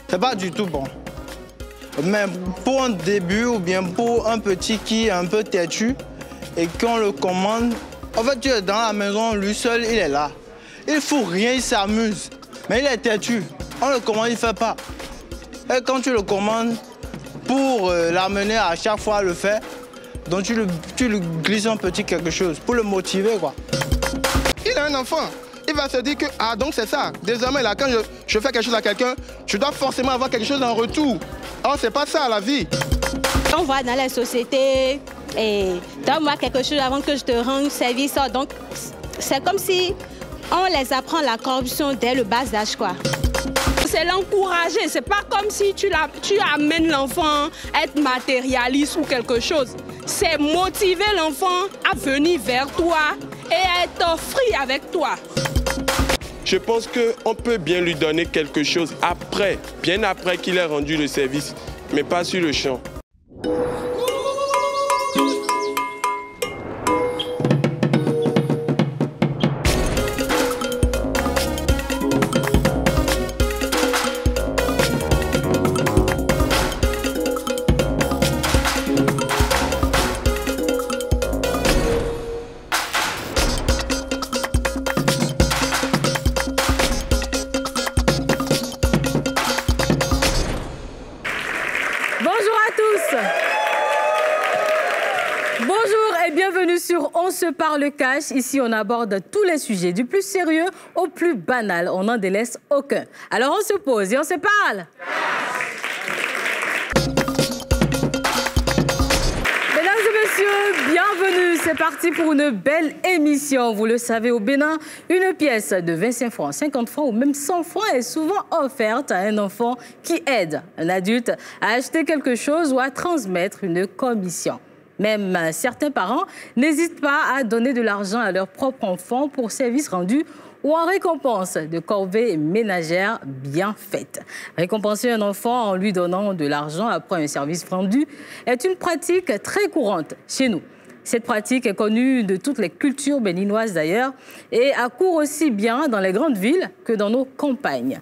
c'est pas du tout bon. Mais pour un début ou bien pour un petit qui est un peu têtu et qu'on le commande, en fait, tu es dans la maison, lui seul, il est là. Il ne fout rien, il s'amuse. Mais il est têtu. On le commande, il ne fait pas. Et quand tu le commandes, pour l'amener à chaque fois à le faire, donc tu lui glisses un petit quelque chose pour le motiver, quoi. Il a un enfant. Il va se dire que, ah donc c'est ça. Désormais, là, quand je fais quelque chose à quelqu'un, je dois forcément avoir quelque chose en retour. Or, c'est pas ça la vie. On voit dans la société, et donne-moi quelque chose avant que je te rende service. Donc, c'est comme si on les apprend la corruption dès le bas âge, quoi. C'est l'encourager, c'est pas comme si tu amènes l'enfant à être matérialiste ou quelque chose. C'est motiver l'enfant à venir vers toi et à être free avec toi. Je pense qu'on peut bien lui donner quelque chose après, bien après qu'il ait rendu le service, mais pas sur le champ. On se parle cash. Ici, on aborde tous les sujets, du plus sérieux au plus banal. On n'en délaisse aucun. Alors, on se pose et on se parle. Mesdames et messieurs, bienvenue. C'est parti pour une belle émission. Vous le savez, au Bénin, une pièce de 25 francs, 50 francs ou même 100 francs est souvent offerte à un enfant qui aide un adulte à acheter quelque chose ou à transmettre une commission. Même certains parents n'hésitent pas à donner de l'argent à leur propre enfant pour services rendus ou en récompense de corvées ménagères bien faites. Récompenser un enfant en lui donnant de l'argent après un service rendu est une pratique très courante chez nous. Cette pratique est connue de toutes les cultures béninoises d'ailleurs et accourt aussi bien dans les grandes villes que dans nos campagnes.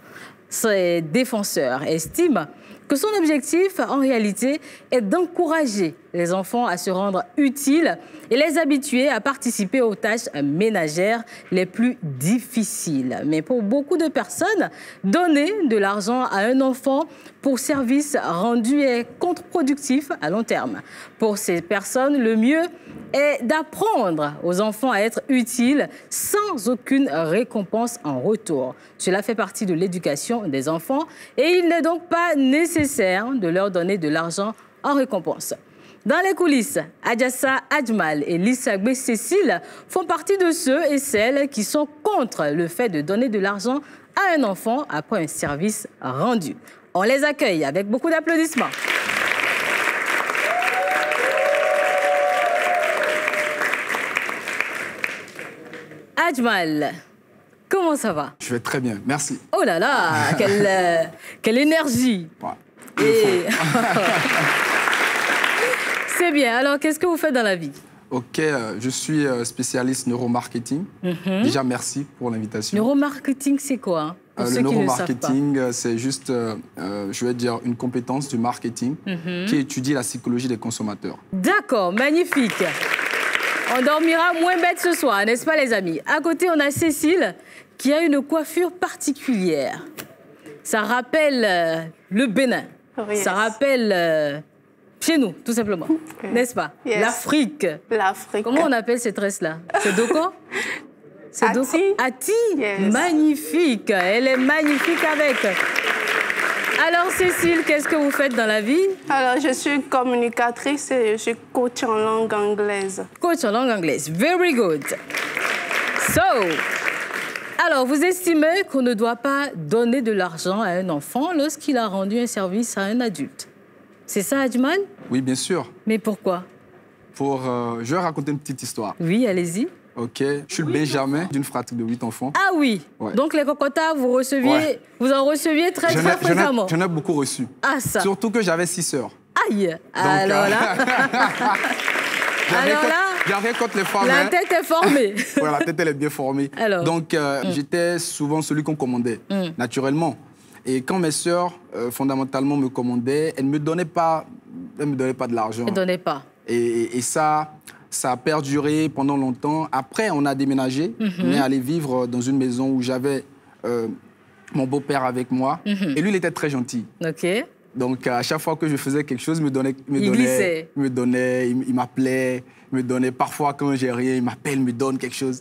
Ces défenseurs estiment que son objectif, en réalité, est d'encourager les enfants à se rendre utiles et les habituer à participer aux tâches ménagères les plus difficiles. Mais pour beaucoup de personnes, donner de l'argent à un enfant pour service rendu est contre-productif à long terme. Pour ces personnes, le mieux est d'apprendre aux enfants à être utiles sans aucune récompense en retour. Cela fait partie de l'éducation des enfants et il n'est donc pas nécessaire de leur donner de l'argent en récompense. Dans les coulisses, Adjassa Adjmal et Lissagbe Cécile font partie de ceux et celles qui sont contre le fait de donner de l'argent à un enfant après un service rendu. On les accueille avec beaucoup d'applaudissements. Adjmal, comment ça va? Je vais très bien, merci. Oh là là, quelle énergie. Ouais. Et... C'est bien. Alors, qu'est-ce que vous faites dans la vie? Ok, je suis spécialiste neuromarketing. Déjà, merci pour l'invitation. Neuromarketing, c'est quoi? Le neuromarketing, c'est juste, je vais dire, une compétence du marketing qui étudie la psychologie des consommateurs. D'accord, magnifique. On dormira moins bête ce soir, n'est-ce pas les amis? À côté, on a Cécile qui a une coiffure particulière. Ça rappelle le Bénin. Oui, ça rappelle chez nous, tout simplement. N'est-ce pas? L'Afrique. L'Afrique. Comment on appelle ces tresses-là? C'est Doko? C'est Doko? Ati. Magnifique. Elle est magnifique avec. Alors, Cécile, qu'est-ce que vous faites dans la vie? Alors, je suis communicatrice et je suis coach en langue anglaise. Coach en langue anglaise. Very good. So, alors, vous estimez qu'on ne doit pas donner de l'argent à un enfant lorsqu'il a rendu un service à un adulte. C'est ça, Adjmal? Oui, bien sûr. Mais pourquoi? Je vais raconter une petite histoire. Oui, allez-y. Ok, je suis le Benjamin d'une fratrie de 8 enfants. Ah oui, donc les cocotas, vous en receviez très fréquemment. J'en ai beaucoup reçu. Ah ça. Surtout que j'avais 6 sœurs. Aïe. Donc, alors là... J'avais contre les femmes. La tête est formée. Ouais, la tête, elle est bien formée. Alors, donc, j'étais souvent celui qu'on commandait, naturellement. Et quand mes sœurs, fondamentalement, me commandaient, elles ne me donnaient pas de l'argent. Elles ne donnaient pas. Et ça a perduré pendant longtemps. Après, on a déménagé. On est allé vivre dans une maison où j'avais mon beau-père avec moi. Et lui, il était très gentil. OK. Donc, à chaque fois que je faisais quelque chose, il m'appelait, il me donnait. Parfois, quand j'ai rien, il m'appelle, me donne quelque chose.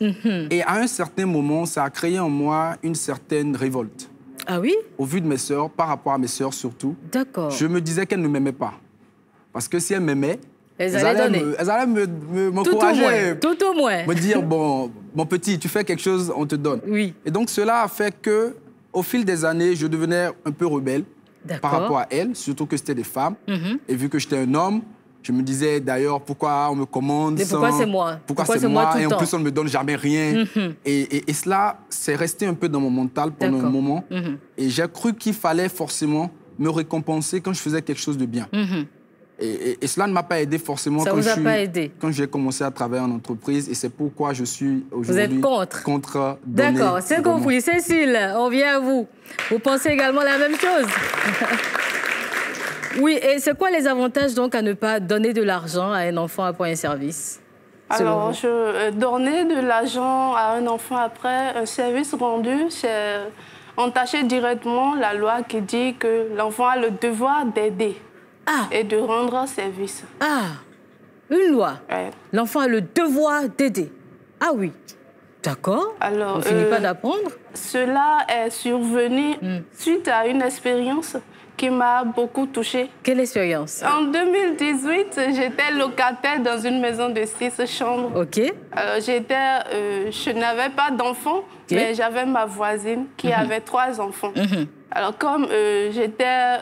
Et à un certain moment, ça a créé en moi une certaine révolte. Ah oui? Au vu de mes sœurs, par rapport à mes sœurs surtout. D'accord. Je me disais qu'elles ne m'aimaient pas. Parce que si elles m'aimaient, elles allaient m'encourager. Tout au moins. Me dire, bon, mon petit, tu fais quelque chose, on te donne. Oui. Et donc, cela a fait que, au fil des années, je devenais un peu rebelle par rapport à elles, surtout que c'était des femmes. Et vu que j'étais un homme, je me disais d'ailleurs, pourquoi on me commande sans... Pourquoi c'est moi? Pourquoi c'est moi? Et en plus, on ne me donne jamais rien. Et cela, c'est resté un peu dans mon mental pendant un moment. Et j'ai cru qu'il fallait forcément me récompenser quand je faisais quelque chose de bien. Et cela ne m'a pas aidé forcément quand j'ai commencé à travailler en entreprise. Et c'est pourquoi je suis aujourd'hui contre donner. D'accord, c'est compris. Cécile, on vient à vous. Vous pensez également la même chose? Oui, et c'est quoi les avantages donc à ne pas donner de l'argent à un enfant après un service? Alors, donner de l'argent à un enfant après un service rendu, c'est entacher directement la loi qui dit que l'enfant a le devoir d'aider et de rendre service. Ah, une loi. Ouais. L'enfant a le devoir d'aider. Ah oui, d'accord. Alors, on ne finit pas d'apprendre. Cela est survenu suite à une expérience qui m'a beaucoup touchée. Quelle expérience? En 2018, j'étais locataire dans une maison de 6 chambres. OK. Alors, je n'avais pas d'enfants, mais j'avais ma voisine qui avait 3 enfants. Alors, comme j'étais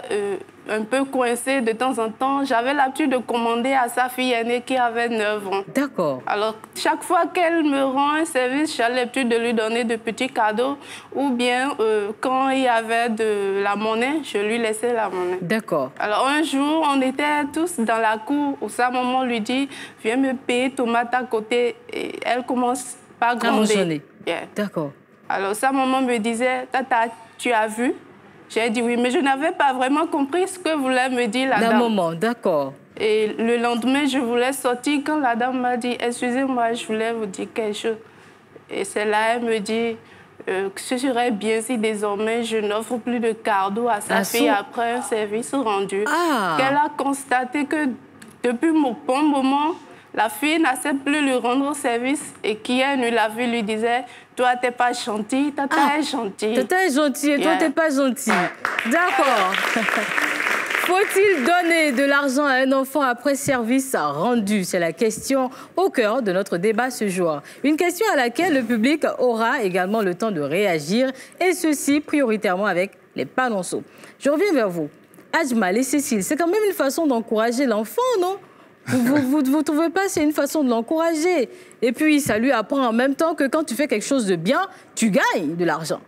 un peu coincée de temps en temps, j'avais l'habitude de commander à sa fille aînée qui avait 9 ans. D'accord. Alors, chaque fois qu'elle me rend un service, j'ai l'habitude de lui donner de petits cadeaux. Ou bien, quand il y avait de la monnaie, je lui laissais la monnaie. D'accord. Alors, un jour, on était tous dans la cour où sa maman lui dit « Viens me payer tomate à côté. » Et elle commence par gronder. D'accord. Alors, sa maman me disait « Tata, tu as vu ?» J'ai dit oui, mais je n'avais pas vraiment compris ce que voulait me dire la dame. La maman, d'accord. Et le lendemain, je voulais sortir quand la dame m'a dit « Excusez-moi, je voulais vous dire quelque chose. » Et c'est là elle me dit que ce serait bien si désormais je n'offre plus de cadeaux à sa fille après un service rendu. Qu'elle a constaté que depuis un bon moment, la fille n'accepte plus lui rendre service et qui est venue la vue lui disait « Toi, t'es pas gentil, tata est gentille. » Tata est gentille et toi, t'es pas gentil. D'accord. Faut-il donner de l'argent à un enfant après service rendu? C'est la question au cœur de notre débat ce jour. Une question à laquelle le public aura également le temps de réagir, et ceci prioritairement avec les panonceaux. Je reviens vers vous. Ajmal et Cécile, c'est quand même une façon d'encourager l'enfant, non? Vous ne trouvez pas c'est une façon de l'encourager? Et puis, ça lui apprend en même temps que quand tu fais quelque chose de bien, tu gagnes de l'argent.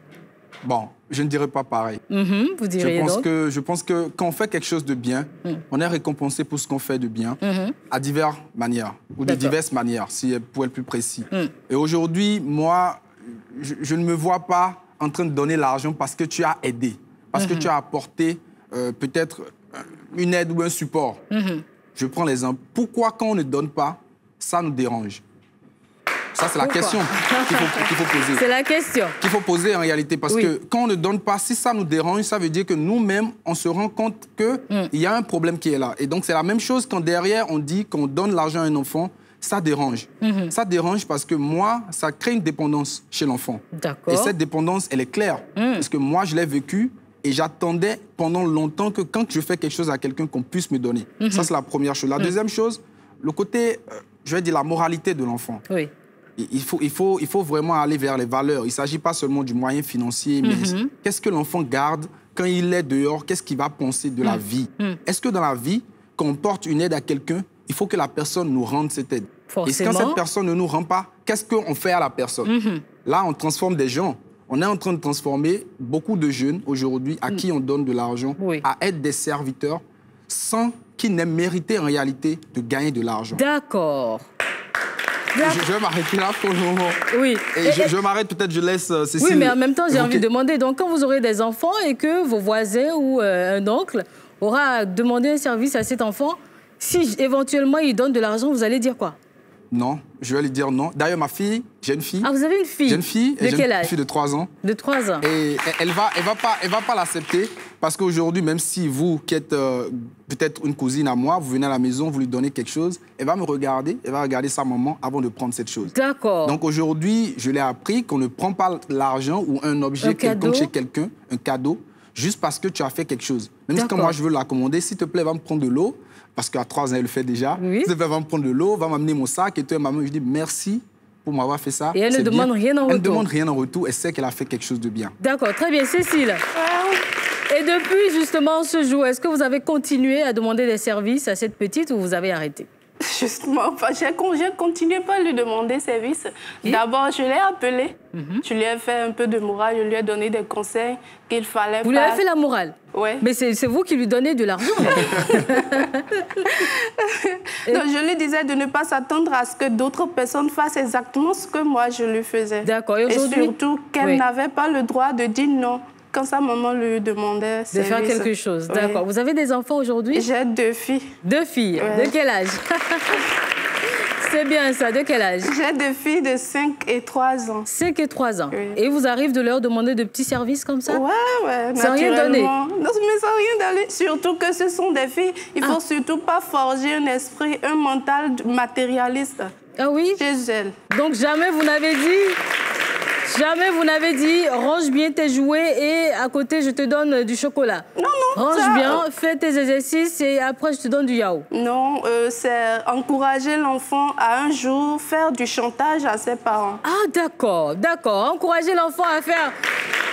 Bon, je ne dirais pas pareil. Vous diriez je pense que quand on fait quelque chose de bien, on est récompensé pour ce qu'on fait de bien à diverses manières, ou de diverses manières, pour être plus précis. Et aujourd'hui, moi, je ne me vois pas en train de donner l'argent parce que tu as aidé, parce que tu as apporté peut-être une aide ou un support. Je prends l'exemple. Pourquoi quand on ne donne pas, ça nous dérange? Ça, c'est la question qu'il faut poser. C'est la question qu'il faut poser en réalité. Parce que quand on ne donne pas, si ça nous dérange, ça veut dire que nous-mêmes, on se rend compte qu'il y a un problème qui est là. Et donc, c'est la même chose quand derrière, on dit qu'on donne l'argent à un enfant, ça dérange. Ça dérange parce que moi, ça crée une dépendance chez l'enfant. Et cette dépendance, elle est claire. Parce que moi, je l'ai vécue. Et j'attendais pendant longtemps que quand je fais quelque chose à quelqu'un, qu'on puisse me donner. Ça, c'est la première chose. La deuxième chose, le côté, je vais dire, la moralité de l'enfant. Oui. Il faut vraiment aller vers les valeurs. Il ne s'agit pas seulement du moyen financier, mais qu'est-ce que l'enfant garde quand il est dehors? Qu'est-ce qu'il va penser de la vie? Est-ce que dans la vie, quand on porte une aide à quelqu'un, il faut que la personne nous rende cette aide? Forcément. Et quand cette personne ne nous rend pas, qu'est-ce qu'on fait à la personne? Là, on transforme des gens. On est en train de transformer beaucoup de jeunes aujourd'hui à qui on donne de l'argent à être des serviteurs sans qu'ils n'aient mérité en réalité de gagner de l'argent. D'accord. Je vais m'arrêter là pour le moment. Oui. Et je m'arrête, peut-être je laisse Cécile. Oui, mais en même temps, j'ai envie de demander, donc quand vous aurez des enfants et que vos voisins ou un oncle aura demandé un service à cet enfant, si éventuellement il donne de l'argent, vous allez dire quoi? Non, je vais lui dire non. D'ailleurs, ma fille, j'ai une fille. Ah, vous avez une fille? J'ai une fille. De quel âge? Une fille de 3 ans. De 3 ans. Et elle va pas l'accepter parce qu'aujourd'hui, même si vous, qui êtes peut-être une cousine à moi, vous venez à la maison, vous lui donnez quelque chose, elle va me regarder, elle va regarder sa maman avant de prendre cette chose. D'accord. Donc aujourd'hui, je l'ai appris qu'on ne prend pas l'argent ou un objet quelconque chez quelqu'un, un cadeau, juste parce que tu as fait quelque chose. Même si quand moi je veux l'accommoder, s'il te plaît, va me prendre de l'eau. Parce qu'à 3 ans, elle le fait déjà. Oui. Elle va me prendre de l'eau, va m'amener mon sac. Et toi, maman, je dis merci pour m'avoir fait ça. Et elle ne demande rien en retour. Elle ne demande rien en retour. Elle sait qu'elle a fait quelque chose de bien. D'accord, très bien. Cécile. Et depuis justement ce jour, est-ce que vous avez continué à demander des services à cette petite ou vous avez arrêté? Justement, j'ai continué pas à lui demander service. D'abord, je l'ai appelé. Je lui ai fait un peu de morale. Je lui ai donné des conseils qu'il fallait Vous lui avez fait la morale? Oui. Mais c'est vous qui lui donnez de l'argent. Donc, je lui disais de ne pas s'attendre à ce que d'autres personnes fassent exactement ce que moi, je lui faisais. D'accord. Et surtout qu'elle n'avait pas le droit de dire non quand sa maman lui demandait de faire quelque chose. D'accord. Oui. Vous avez des enfants aujourd'hui? J'ai 2 filles. 2 filles. De quel âge? C'est bien ça. De quel âge? J'ai 2 filles de 5 et 3 ans. 5 et 3 ans. Oui. Et vous arrive de leur demander de petits services comme ça? Ouais, sans rien donner? Non, mais sans rien donner. Surtout que ce sont des filles. Il ne faut surtout pas forger un esprit, un mental matérialiste. Ah oui? Chez elles. Donc jamais vous n'avez dit... Jamais vous n'avez dit, range bien tes jouets et à côté, je te donne du chocolat. Non, non. Range bien, fais tes exercices et après, je te donne du yaourt. Non, c'est encourager l'enfant à un jour faire du chantage à ses parents. Ah, d'accord, d'accord. Encourager l'enfant à faire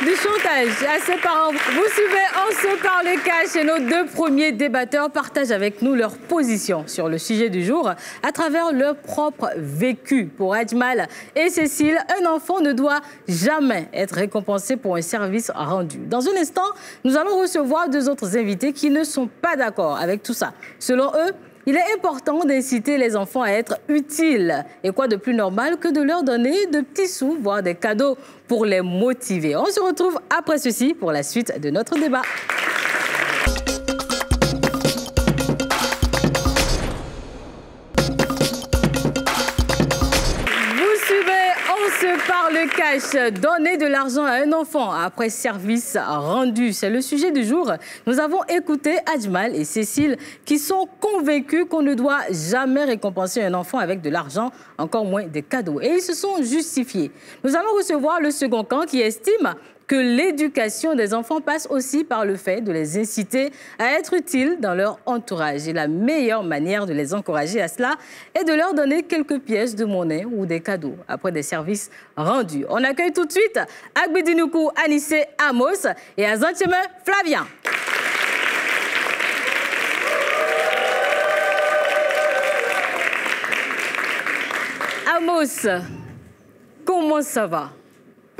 du chantage à ses parents. Vous suivez On se parle cash et nos 2 premiers débatteurs partagent avec nous leur position sur le sujet du jour à travers leur propre vécu. Pour Adjmal et Cécile, un enfant ne doit jamais être récompensé pour un service rendu. Dans un instant, nous allons recevoir 2 autres invités qui ne sont pas d'accord avec tout ça. Selon eux, il est important d'inciter les enfants à être utiles. Et quoi de plus normal que de leur donner de petits sous, voire des cadeaux pour les motiver. On se retrouve après ceci pour la suite de notre débat. Par le cash, donner de l'argent à un enfant après service rendu. C'est le sujet du jour. Nous avons écouté Adjmal et Cécile qui sont convaincus qu'on ne doit jamais récompenser un enfant avec de l'argent, encore moins des cadeaux. Et ils se sont justifiés. Nous allons recevoir le second camp qui estime que l'éducation des enfants passe aussi par le fait de les inciter à être utiles dans leur entourage. Et la meilleure manière de les encourager à cela est de leur donner quelques pièces de monnaie ou des cadeaux après des services rendus. On accueille tout de suite Agbedinoukou Anissé Amos et Azantime Flavien. Amos, comment ça va?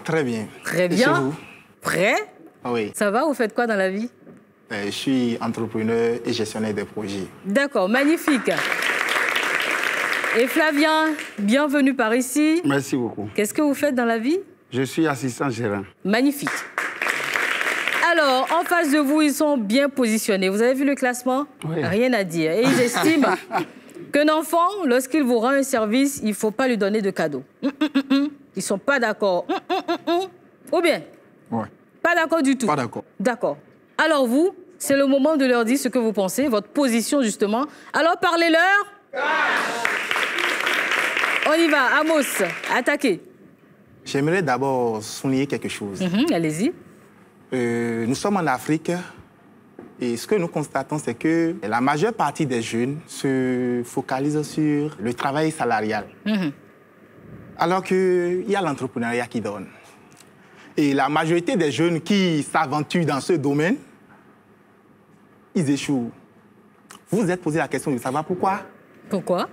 Très bien. Très bien. Vous? Prêt? Oui. Ça va? Vous faites quoi dans la vie? Je suis entrepreneur et gestionnaire de projets. D'accord, magnifique. Et Flavien, bienvenue par ici. Merci beaucoup. Qu'est-ce que vous faites dans la vie? Je suis assistant gérant. Magnifique. Alors, en face de vous, ils sont bien positionnés. Vous avez vu le classement? Oui. Rien à dire. Et ils estiment qu'un enfant, lorsqu'il vous rend un service, il ne faut pas lui donner de cadeau. Ils ne sont pas d'accord. Ou bien? Ouais. Pas d'accord du tout? Pas d'accord. D'accord. Alors vous, c'est le moment de leur dire ce que vous pensez, votre position justement. Alors parlez-leur. On y va, Amos, attaquez. J'aimerais d'abord souligner quelque chose. Allez-y. Nous sommes en Afrique et ce que nous constatons, c'est que la majeure partie des jeunes se focalisent sur le travail salarial. Alors qu'il y a l'entrepreneuriat qui donne. Et la majorité des jeunes qui s'aventurent dans ce domaine, ils échouent. Vous vous êtes posé la question de savoir pourquoi? Pourquoi?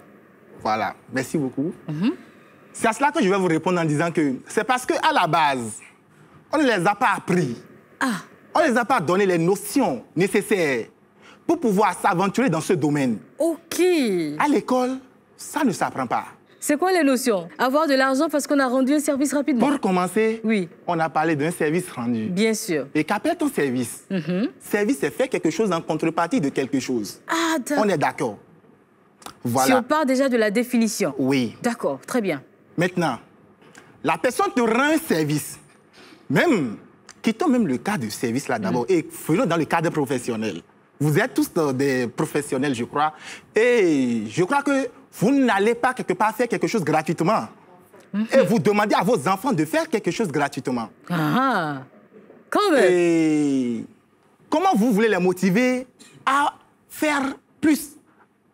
Voilà, merci beaucoup. C'est à cela que je vais vous répondre en disant que c'est parce qu'à la base, on ne les a pas appris. On ne les a pas donné les notions nécessaires pour pouvoir s'aventurer dans ce domaine. OK. À l'école, ça ne s'apprend pas. C'est quoi les notions? Avoir de l'argent parce qu'on a rendu un service rapidement. Pour commencer, oui, on a parlé d'un service rendu. Bien sûr. Et qu'appelle ton service? Service, c'est faire quelque chose en contrepartie de quelque chose. Ah, on est d'accord. Voilà. Si on part déjà de la définition. Oui. D'accord, très bien. Maintenant, la personne te rend un service. Même, quittons même le cas de service là d'abord et faisons dans le cadre professionnel. Vous êtes tous des professionnels, je crois. Et je crois que vous n'allez pas quelque part faire quelque chose gratuitement. Et vous demandez à vos enfants de faire quelque chose gratuitement. Ah, quand même. Et comment vous voulez les motiver à faire plus,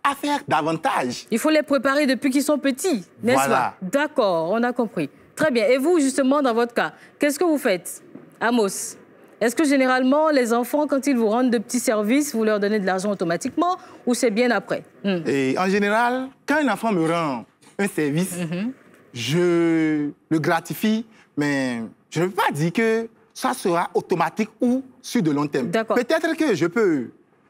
à faire davantage? Il faut les préparer depuis qu'ils sont petits, n'est-ce pas? D'accord, on a compris. Très bien. Et vous, justement, dans votre cas, qu'est-ce que vous faites, Amos? Est-ce que généralement, les enfants, quand ils vous rendent de petits services, vous leur donnez de l'argent automatiquement ou c'est bien après? Et en général, quand un enfant me rend un service, je le gratifie, mais je ne peux pas dire que ça sera automatique ou sur de long terme. Peut-être que je peux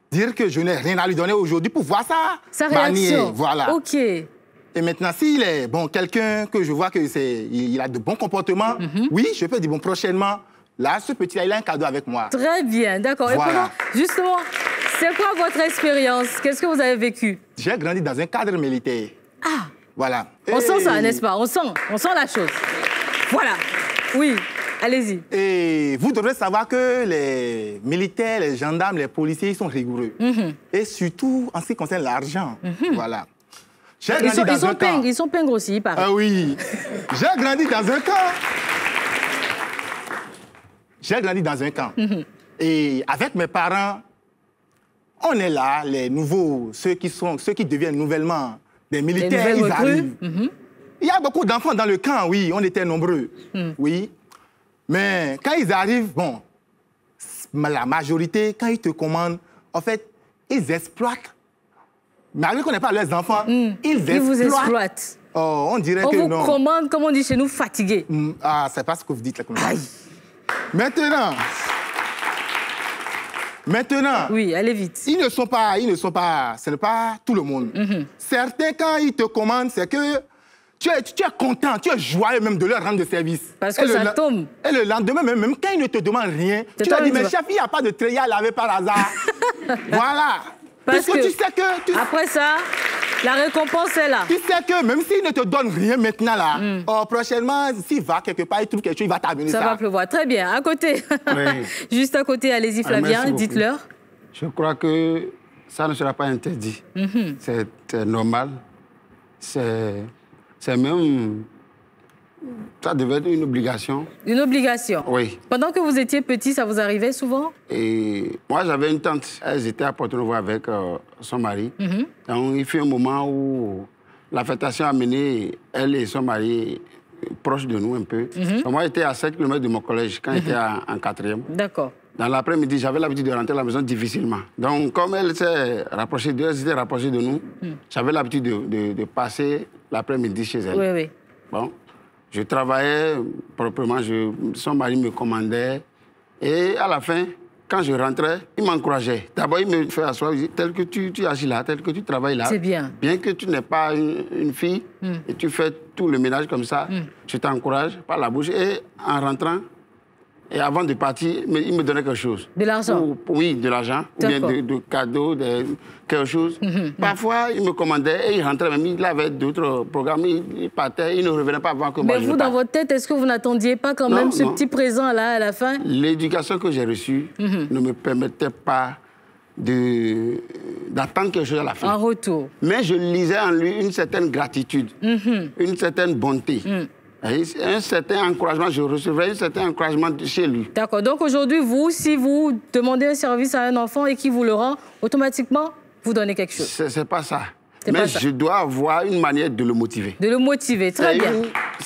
dire que je n'ai rien à lui donner aujourd'hui pour voir sa réaction. Voilà. OK. Et maintenant, s'il est bon, quelqu'un que je vois qu'il a de bons comportements, oui, je peux dire, bon, prochainement, là, ce petit-là, il a un cadeau avec moi. Très bien, d'accord. Voilà. Et justement, c'est quoi votre expérience? Qu'est-ce que vous avez vécu? J'ai grandi dans un cadre militaire. Ah. Voilà. On sent ça, n'est-ce pas? On sent la chose. Voilà. Oui, allez-y. Et vous devrez savoir que les militaires, les gendarmes, les policiers, ils sont rigoureux. Et surtout en ce qui concerne l'argent. Voilà. Ils sont pingres aussi, pareil. Ah oui. J'ai grandi dans un camp. J'ai grandi dans un camp. Et avec mes parents, on est là, les nouveaux, ceux qui deviennent nouvellement des militaires, ils arrivent. Il y a beaucoup d'enfants dans le camp, oui, on était nombreux. Oui. Mais quand ils arrivent, bon, la majorité, quand ils te commandent, en fait, ils exploitent. Malgré qu'on n'ait pas leurs enfants, ils vous exploitent. Oh, on dirait que non. On vous commande, comme on dit chez nous, fatigué. Ah, c'est pas ce que vous dites là. Comme ça. Maintenant, oui, allez vite. Ce n'est pas tout le monde. Certains, quand ils te commandent, c'est que tu es content, tu es joyeux même de leur rendre de service. Parce que ça tombe. Et le lendemain, même quand ils ne te demandent rien, tu leur dis, mais chef, il n'y a pas de treillis à laver par hasard. Voilà. Parce que tu sais que... Après ça, la récompense est là. Tu sais que même s'il ne te donne rien maintenant, là, prochainement, s'il va quelque part, il trouve quelque chose, il va t'amener ça. Ça va pleuvoir. Très bien. À côté. Oui. Juste à côté, allez-y, Flavien, dites-leur. Je crois que ça ne sera pas interdit. C'est normal. C'est même... Ça devait être une obligation. Une obligation? Oui. Pendant que vous étiez petit, ça vous arrivait souvent? Et moi, j'avais une tante. Elle était à Porto-Novo avec son mari. Donc, il fut un moment où l'affectation a mené elle et son mari proches de nous un peu. Donc, moi, j'étais à 7 km de mon collège quand j'étais en 4e. D'accord. Dans l'après-midi, j'avais l'habitude de rentrer à la maison difficilement. Donc, comme elle s'est rapprochée d'eux, elle s'était rapprochée de nous, j'avais l'habitude de passer l'après-midi chez elle. Oui, oui. Bon. Je travaillais proprement, son mari me commandait. Et à la fin, quand je rentrais, il m'encourageait. D'abord, il me fait asseoir, il dit, tel que tu agis là, tel que tu travailles là. C'est bien. Bien que tu n'es pas une fille et tu fais tout le ménage comme ça, je t'encourage par la bouche. Et en rentrant, et avant de partir, il me donnait quelque chose. De l'argent? Oui, de l'argent. Ou bien de cadeaux, quelque chose. Parfois, il me commandait et il rentrait. Même il avait d'autres programmes. Il partait, il ne revenait pas avant que moi je parte. Mais vous, dans votre tête, est-ce que vous n'attendiez pas quand même ce petit présent-là à la fin? L'éducation que j'ai reçue ne me permettait pas d'attendre quelque chose à la fin. En retour. Mais je lisais en lui une certaine gratitude, une certaine bonté. Un certain encouragement, je recevrais un certain encouragement chez lui. D'accord. Donc aujourd'hui, vous, si vous demandez un service à un enfant et qu'il vous le rend, automatiquement, vous donnez quelque chose. C'est pas ça. Mais je dois avoir une manière de le motiver. De le motiver, très bien.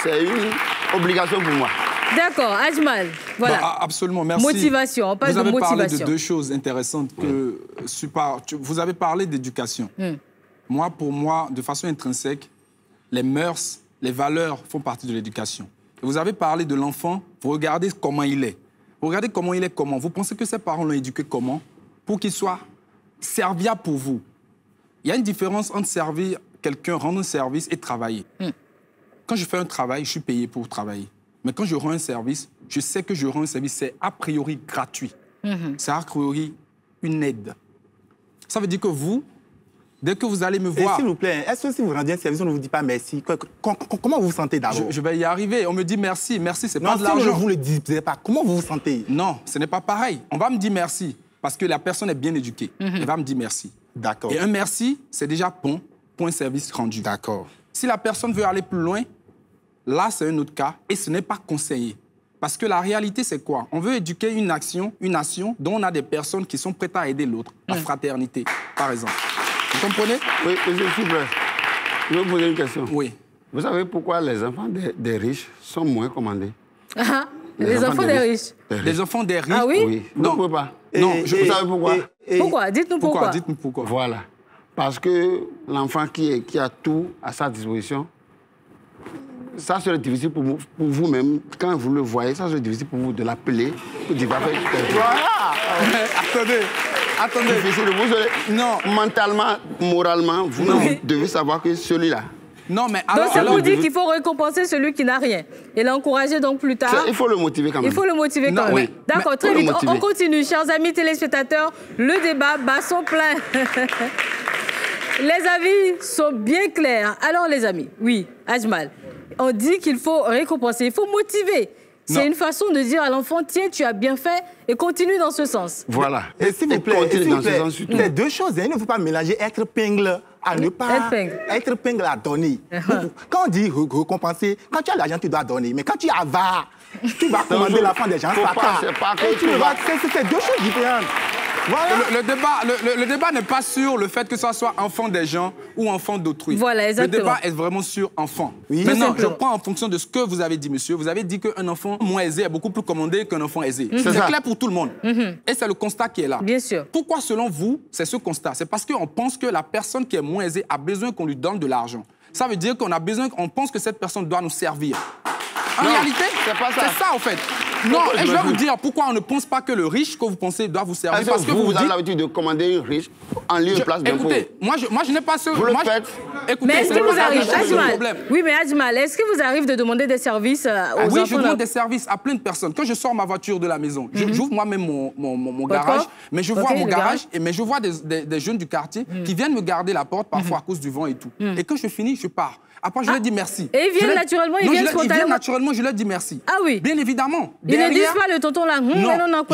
C'est une obligation pour moi. D'accord, Ajmal, voilà. Bah, absolument, merci. Motivation, on parle de motivation. Vous avez parlé de deux choses intéressantes. Vous avez parlé d'éducation. Pour moi, de façon intrinsèque, les mœurs, les valeurs font partie de l'éducation. Vous avez parlé de l'enfant, vous regardez comment il est. Vous regardez comment il est, comment. Vous pensez que ses parents l'ont éduqué comment? Pour qu'il soit serviable pour vous. Il y a une différence entre servir quelqu'un, rendre un service et travailler. quand je fais un travail, je suis payé pour travailler. Mais quand je rends un service, je sais que je rends un service, c'est a priori gratuit. C'est a priori une aide. Ça veut dire que vous, dès que vous allez me voir... S'il vous plaît, est-ce que si vous rendez un service, on ne vous dit pas merci? Comment vous vous sentez d'abord? Je vais y arriver. On me dit merci. Merci, c'est pas de l'argent. Non, si vous ne le dites pas, comment vous vous sentez? Non, ce n'est pas pareil. On va me dire merci parce que la personne est bien éduquée. Elle va me dire merci. D'accord. Et un merci, c'est déjà bon pour un service rendu. D'accord. Si la personne veut aller plus loin, là, c'est un autre cas et ce n'est pas conseillé. Parce que la réalité, c'est quoi? On veut éduquer une nation dont on a des personnes qui sont prêtes à aider l'autre. La fraternité, par exemple. Vous comprenez? Oui, s'il vous plaît. Je vais vous poser une question. Oui. Vous savez pourquoi les enfants des riches sont moins commandés? Les enfants des riches. Les enfants des riches? Ah oui? Oui. Non. Vous ne pouvez pas. Non, vous savez pourquoi? Pourquoi? Dites-nous pourquoi. Dites-nous pourquoi. Voilà. Parce que l'enfant qui a tout à sa disposition, ça serait difficile pour vous-même, quand vous le voyez, ça serait difficile pour vous de l'appeler, pour dire, va faire quelque chose. Voilà. Attendez. Vous non. Mentalement, moralement, vous devez savoir que celui-là. Non, mais alors... Donc, ça vous dit qu'il faut récompenser celui qui n'a rien et l'encourager donc plus tard. Il faut le motiver quand même. Il faut le motiver quand même. Oui. D'accord, très vite. On continue, chers amis téléspectateurs. Le débat bat son plein. Les avis sont bien clairs. Alors, les amis, oui, Ajmal, on dit qu'il faut récompenser, il faut motiver. C'est une façon de dire à l'enfant, tiens, tu as bien fait et continue dans ce sens. Voilà. Et s'il vous plaît, les deux choses, il ne faut pas mélanger être pingle à ne pas être pingle à donner. Quand on dit récompenser, quand tu as l'argent, tu dois donner. Mais quand tu avares, tu vas commander l'enfant des gens. C'est deux choses différentes. Voilà. Le débat n'est pas sur le fait que ça soit enfant des gens ou enfant d'autrui. Voilà, exactement. Le débat est vraiment sur enfant. Oui, maintenant, je prends en fonction de ce que vous avez dit, monsieur. Vous avez dit qu'un enfant moins aisé est beaucoup plus commandé qu'un enfant aisé. C'est clair pour tout le monde. Et c'est le constat qui est là. Bien sûr. Pourquoi, selon vous, c'est ce constat? C'est parce qu'on pense que la personne qui est moins aisée a besoin qu'on lui donne de l'argent. Ça veut dire qu'on a besoin, on pense que cette personne doit nous servir. En réalité, c'est ça, en fait. Non, et je vais vous dire pourquoi on ne pense pas que le riche que vous pensez doit vous servir. Parce que vous avez l'habitude de commander un riche en lieu et place d'un pauvre. Écoutez, moi je n'ai pas ce... Vous le faites. Écoutez, mais est-ce que vous arrive, Ajmal, oui, mais Ajmal, est-ce que vous arrive de demander des services aux enfants? Oui, je demande des services à plein de personnes. Quand je sors ma voiture de la maison, j'ouvre moi-même mon garage, mais je vois mon garage, mais je vois des jeunes du quartier qui viennent me garder la porte, parfois à cause du vent et tout. Et quand je finis, je pars. Après, je leur dis merci. Et ils viennent naturellement, ils viennent spontanément? Ils viennent naturellement, je leur dis merci. Ah oui? Bien évidemment. Ils ne disent pas le tonton là, non,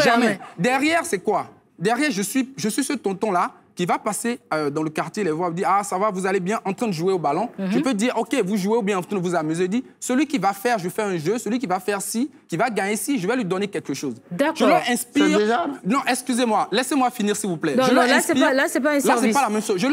jamais. Derrière, c'est quoi? Derrière, je suis ce tonton-là qui va passer dans le quartier, les voir, dire « Ah, ça va, vous allez bien en train de jouer au ballon. Je peux dire « Ok, vous jouez ou bien en train de vous amuser. » Dit « Celui qui va faire, je fais un jeu. Celui qui va faire ci, qui va gagner ci, je vais lui donner quelque chose. » D'accord. Je leur inspire... Non, excusez-moi. Laissez-moi finir, s'il vous plaît. Non, là, c'est pas un service. Là, c'est pas la même chose. Je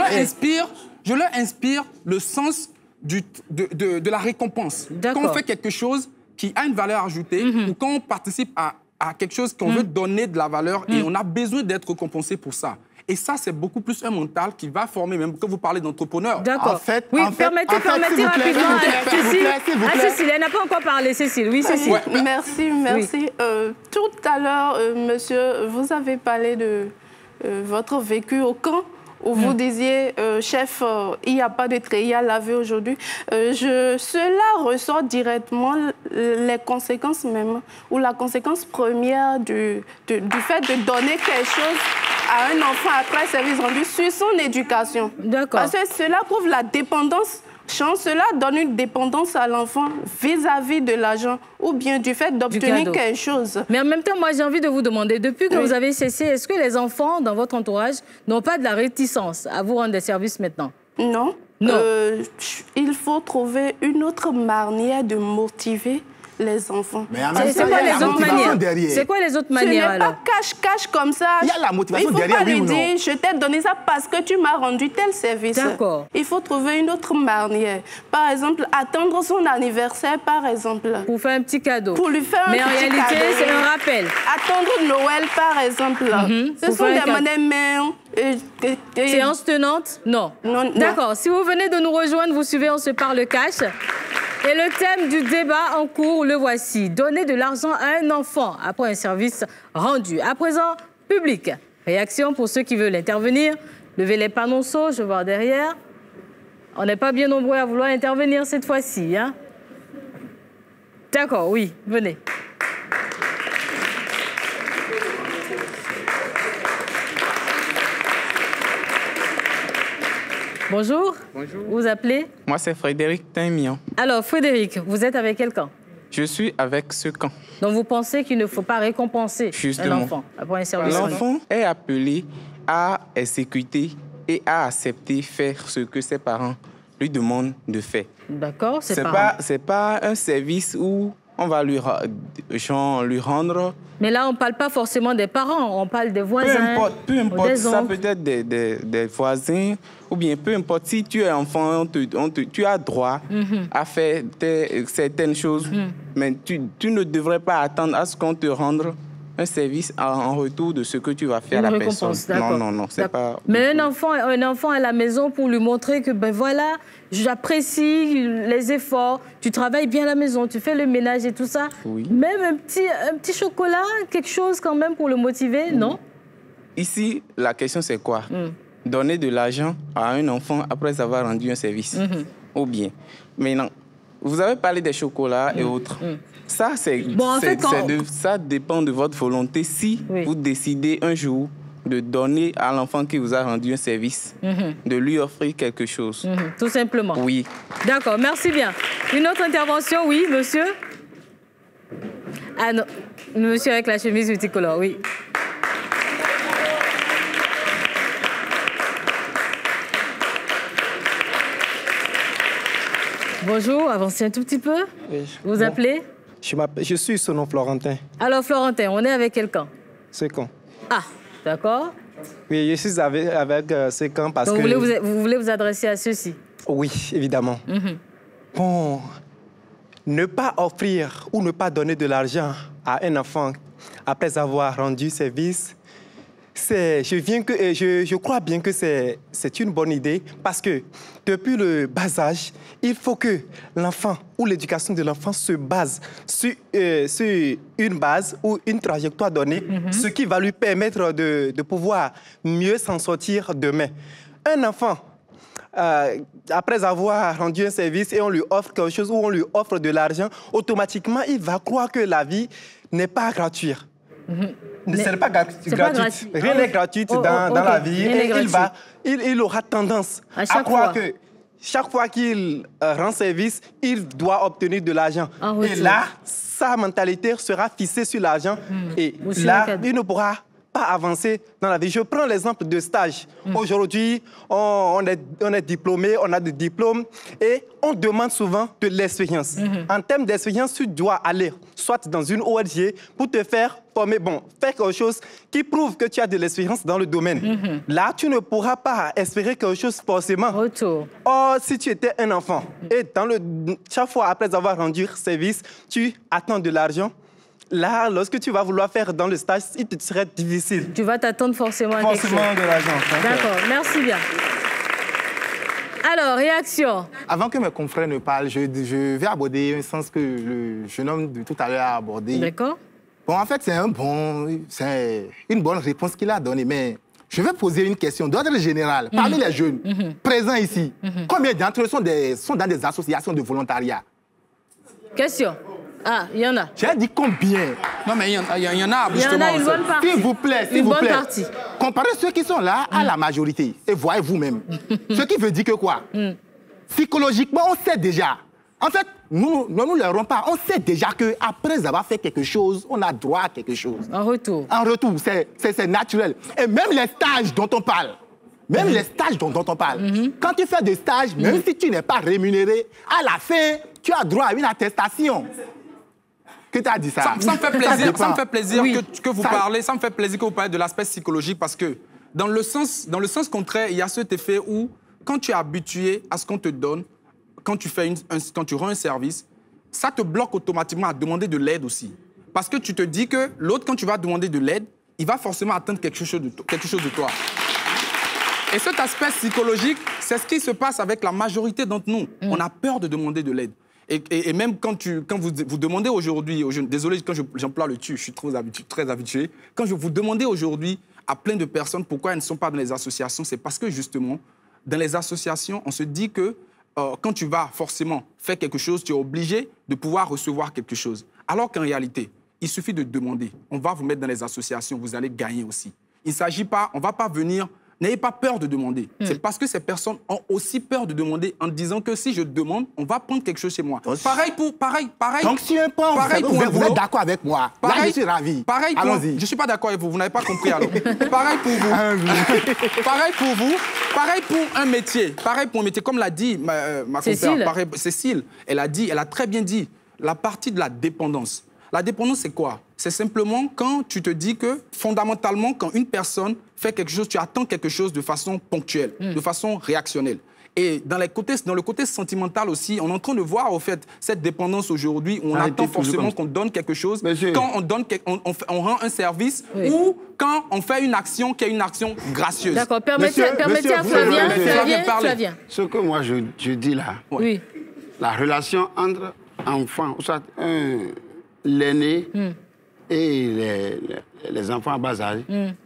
leur inspire le sens de la récompense. Quand on fait quelque chose qui a une valeur ajoutée ou quand on participe à quelque chose qu'on veut donner de la valeur et on a besoin d'être récompensé pour ça. Et ça, c'est beaucoup plus un mental qui va former, même quand vous parlez d'entrepreneur. D'accord. Permettez rapidement à Cécile. Elle n'a pas encore parlé, Cécile. Oui, Cécile. Ouais. Merci. Oui. Tout à l'heure, monsieur, vous avez parlé de votre vécu au camp, où vous disiez, chef, il n'y a pas de treillis à laver aujourd'hui. Cela ressort directement les conséquences même, ou la conséquence première du fait de donner quelque chose à un enfant après service rendu sur son éducation. D'accord. Parce que cela prouve la dépendance. Cela donne une dépendance à l'enfant vis-à-vis de l'argent ou bien du fait d'obtenir quelque chose. Mais en même temps, moi, j'ai envie de vous demander, depuis que vous avez cessé, est-ce que les enfants dans votre entourage n'ont pas de la réticence à vous rendre des services maintenant? Non. Il faut trouver une autre manière de motiver les enfants. C'est quoi les autres manières? C'est quoi les autres manières alors? Ce n'est pas cache-cache comme ça. Il y a la motivation derrière, il ne faut pas lui dire, je t'ai donné ça parce que tu m'as rendu tel service. D'accord. Il faut trouver une autre manière. Par exemple, attendre son anniversaire, par exemple. Pour faire un petit cadeau. Pour lui faire un petit cadeau. Mais en réalité, c'est un rappel. Attendre Noël, par exemple. Ce sont des manières... Séance tenante? Non. D'accord. Si vous venez de nous rejoindre, vous suivez On se parle cash. Et le thème du débat en cours, le voici. Donner de l'argent à un enfant après un service rendu. À présent, public. Réaction pour ceux qui veulent intervenir. Levez les panonceaux, je vois derrière. On n'est pas bien nombreux à vouloir intervenir cette fois-ci. Hein. D'accord, oui, venez. Bonjour. Bonjour. Vous appelez? Moi, c'est Frédéric Tinmian. Alors, Frédéric, vous êtes avec quel camp? Je suis avec ce camp. Donc, vous pensez qu'il ne faut pas récompenser un enfant après un service? L'enfant est appelé à exécuter et à accepter faire ce que ses parents lui demandent de faire. D'accord, c'est pas un service où on va lui rendre... Mais là, on ne parle pas forcément des parents, on parle des voisins. Peu importe, ça peut être des voisins, ou bien peu importe, si tu es enfant, tu as droit à faire certaines choses, mais tu ne devrais pas attendre à ce qu'on te rende un service en retour de ce que tu vas faire à la personne. Non, c'est pas... Mais un enfant à la maison pour lui montrer que, ben voilà, j'apprécie les efforts, tu travailles bien à la maison, tu fais le ménage et tout ça. Oui. Même un petit chocolat, quelque chose quand même pour le motiver, non? Ici, la question c'est quoi? Donner de l'argent à un enfant après avoir rendu un service. Ou bien. Maintenant, vous avez parlé des chocolats et autres. Ça, ça dépend de votre volonté. Si vous décidez un jour de donner à l'enfant qui vous a rendu un service, de lui offrir quelque chose. Tout simplement. Oui. D'accord, merci bien. Une autre intervention, oui, monsieur? Ah non, monsieur avec la chemise multicolore, oui. Bonjour, avancez un tout petit peu. Oui. Vous appelez? Je suis son nom Florentin. Alors Florentin, on est avec quel camp? Ce camp. Ah, d'accord. Oui, je suis avec ce camp parce donc que... Vous voulez vous adresser à ceux-ci? Oui, évidemment. Bon, ne pas offrir ou ne pas donner de l'argent à un enfant après avoir rendu service, je crois bien que c'est une bonne idée parce que depuis le bas âge, il faut que l'enfant ou l'éducation de l'enfant se base sur une base ou une trajectoire donnée, ce qui va lui permettre de pouvoir mieux s'en sortir demain. Un enfant, après avoir rendu un service et on lui offre quelque chose ou on lui offre de l'argent, automatiquement, il va croire que la vie n'est pas gratuite. Ce n'est pas gratuit. Rien n'est gratuit dans la vie. Et il aura tendance à croire que chaque fois qu'il rend service, il doit obtenir de l'argent. Et là, sa mentalité sera fixée sur l'argent. Et là, il ne pourra pas avancer dans la vie. Je prends l'exemple de stage. Aujourd'hui, on est diplômé, on a des diplômes et on demande souvent de l'expérience. En termes d'expérience, tu dois aller soit dans une ONG pour te faire former, faire quelque chose qui prouve que tu as de l'expérience dans le domaine. Là, tu ne pourras pas espérer quelque chose forcément. Or, si tu étais un enfant et chaque fois après avoir rendu service, tu attends de l'argent, là, lorsque tu vas vouloir faire dans le stage, il te serait difficile. Tu vas t'attendre forcément à quelque chose. De l'argent. D'accord, merci bien. Alors, réaction. Avant que mes confrères ne parlent, je vais aborder un sens que le jeune homme de tout à l'heure a abordé. D'accord. Bon, en fait, c'est une bonne réponse qu'il a donnée, mais je vais poser une question d'ordre général. Parmi les jeunes présents ici, combien d'entre eux sont dans des associations de volontariat? Question. Ah, il y en a. J'ai dit combien? Non, mais il y en a, justement. Il y en a une bonne partie. S'il vous plaît, une bonne partie. Comparez ceux qui sont là à la majorité et voyez vous-même. Ce qui veut dire que quoi? Psychologiquement, on sait déjà. En fait, nous ne l'aurons pas. On sait déjà qu'après avoir fait quelque chose, on a droit à quelque chose. En retour. En retour, c'est naturel. Et même les stages dont on parle, quand tu fais des stages, même si tu n'es pas rémunéré, à la fin, tu as droit à une attestation. Que tu as dit ça? Ça me fait plaisir, que vous parlez. Ça me fait plaisir que vous parlez de l'aspect psychologique parce que dans le sens contraire, il y a cet effet où quand tu es habitué à ce qu'on te donne, quand tu rends un service, ça te bloque automatiquement à demander de l'aide aussi. Parce que tu te dis que l'autre, quand tu vas demander de l'aide, il va forcément attendre quelque chose de toi. Et cet aspect psychologique, c'est ce qui se passe avec la majorité d'entre nous. On a peur de demander de l'aide. Et même quand vous demandez aujourd'hui, désolé quand j'emploie le tu, je suis très habitué, quand vous demandez aujourd'hui à plein de personnes pourquoi elles ne sont pas dans les associations, c'est parce que justement, dans les associations, on se dit que quand tu vas forcément faire quelque chose, tu es obligé de pouvoir recevoir quelque chose. Alors qu'en réalité, il suffit de demander. On va vous mettre dans les associations, vous allez gagner aussi. Il ne s'agit pas, on ne va pas venir... N'ayez pas peur de demander. C'est parce que ces personnes ont aussi peur de demander en disant que si je demande, on va prendre quelque chose chez moi. Pareil. Donc si un point, vous êtes d'accord avec moi. Là, je suis ravi. Pareil pour... Je ne suis pas d'accord avec vous, vous n'avez pas compris alors. Pareil pour vous. Pareil pour un métier. Pareil pour un métier. Comme l'a dit ma compère, Cécile, elle a très bien dit, la partie de la dépendance. La dépendance, c'est quoi? C'est simplement quand tu te dis que, fondamentalement, quand une personne fait quelque chose, tu attends quelque chose de façon ponctuelle, de façon réactionnelle. Et dans le côté sentimental aussi, on est en train de voir, au fait, cette dépendance aujourd'hui, où on attend forcément qu'on donne quelque chose, quand on rend un service, ou quand on fait une action qui est une action gracieuse. D'accord, permettez à Flavien. Ce que moi je dis là, la relation entre enfants, soit l'aîné et les enfants à bas âge,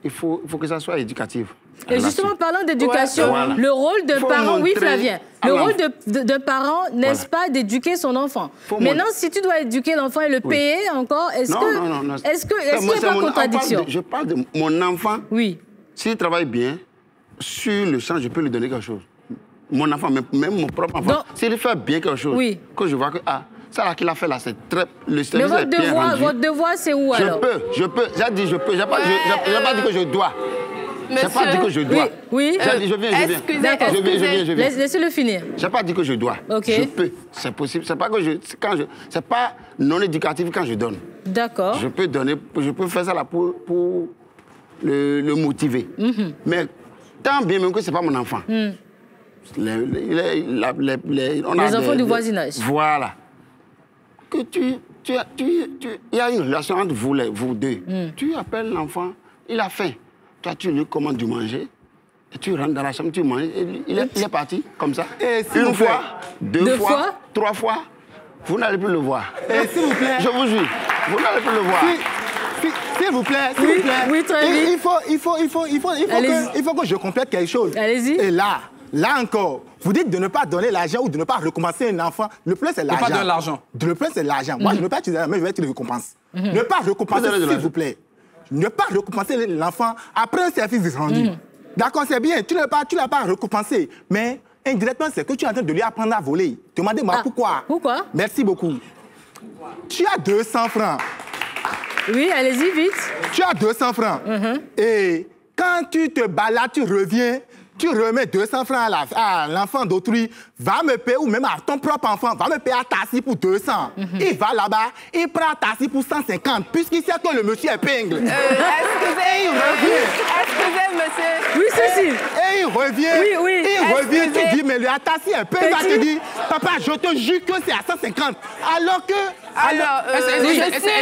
il faut que ça soit éducatif. Et justement, parlant d'éducation, le rôle de parent, oui Flavien, le rôle de parent, n'est-ce pas, d'éduquer son enfant. Maintenant, si tu dois éduquer l'enfant et le payer encore, est-ce qu'il n'y a pas contradiction? Je parle de mon enfant. Oui. S'il travaille bien, sur le champ, je peux lui donner quelque chose. Mon enfant, même mon propre enfant, s'il fait bien quelque chose, que je vois que, ça là qu'il a fait là, c'est très... Le service est bien rendu. Votre devoir, c'est où alors? Je peux. J'ai dit je peux. J'ai pas dit que je dois. J'ai pas dit que je dois. Oui. J'ai dit je viens. Je viens. Laissez-le finir. J'ai pas dit que je dois. Je peux. C'est possible. C'est pas que c'est pas non éducatif quand je donne. D'accord. Je peux donner. Je peux faire ça là pour le motiver. Mais tant bien même que c'est pas mon enfant. Les enfants du voisinage. Voilà. Que il y a une relation entre vous deux. Tu appelles l'enfant, il a faim. Toi, tu lui commandes du manger, et tu rentres dans la chambre, tu manges, et il est parti, comme ça. Une fois, deux fois, 3 fois, vous n'allez plus le voir. Et s'il vous plaît... Je vous jure, vous n'allez plus le voir. S'il vous plaît, Oui, très bien. Il faut que je complète quelque chose. Allez-y. Et là encore, vous dites de ne pas donner l'argent ou de ne pas récompenser un enfant. Le plus, c'est l'argent. Ne pas donner l'argent. Le plus, c'est l'argent. Moi, je ne veux pas utiliser l'argent, mais je vais utiliser la récompense. Ne pas récompenser, s'il vous plaît. Ne pas récompenser l'enfant après un service rendu. D'accord, c'est bien. Tu ne l'as pas récompensé. Mais indirectement, c'est que tu es en train de lui apprendre à voler. Demandez-moi pourquoi. Pourquoi? Merci beaucoup. Tu as 200 francs. Oui, allez-y, vite. Tu as 200 francs. Et quand tu te balades, tu reviens, tu remets 200 francs à l'enfant d'autrui, va me payer, ou même à ton propre enfant, va me payer à Tassi pour 200. Il va là-bas, il prend Tassi pour 150, puisqu'il sait que le monsieur est pingle. Excusez, monsieur. Oui, Cécile. Et il revient, il revient, tu dis, mais le Tassi est pingle. Il va te dire, papa, je te jure que c'est à 150. Alors que...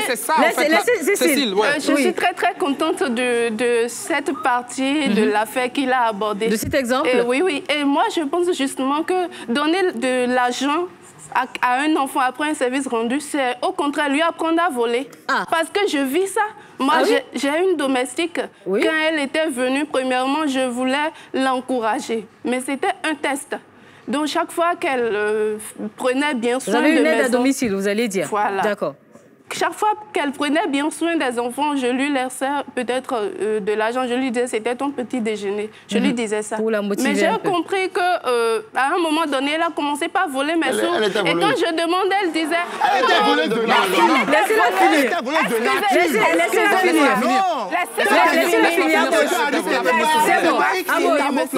c'est ça, en fait. Cécile, je suis très, très contente de cette partie de l'affaire qu'il a abordée. De cet exemple? Oui. Et moi, je pense justement que donner de l'argent à un enfant après un service rendu, c'est au contraire lui apprendre à voler. Parce que je vis ça. Moi, j'ai une domestique. Quand elle était venue, premièrement, je voulais l'encourager. Mais c'était un test. Donc, chaque fois qu'elle prenait bien soin de mes enfants... Vous avez une aide à domicile, vous allez dire. Voilà. D'accord. Chaque fois qu'elle prenait bien soin des enfants, je lui laissais peut-être de l'argent. Je lui disais, c'était ton petit déjeuner. Je lui disais ça. Pour la motiver. Mais j'ai compris qu'à un moment donné, elle a commencé par voler mes sous. Et quand je demandais, elle disait... Elle était voleuse de nature. Laissez-la finir.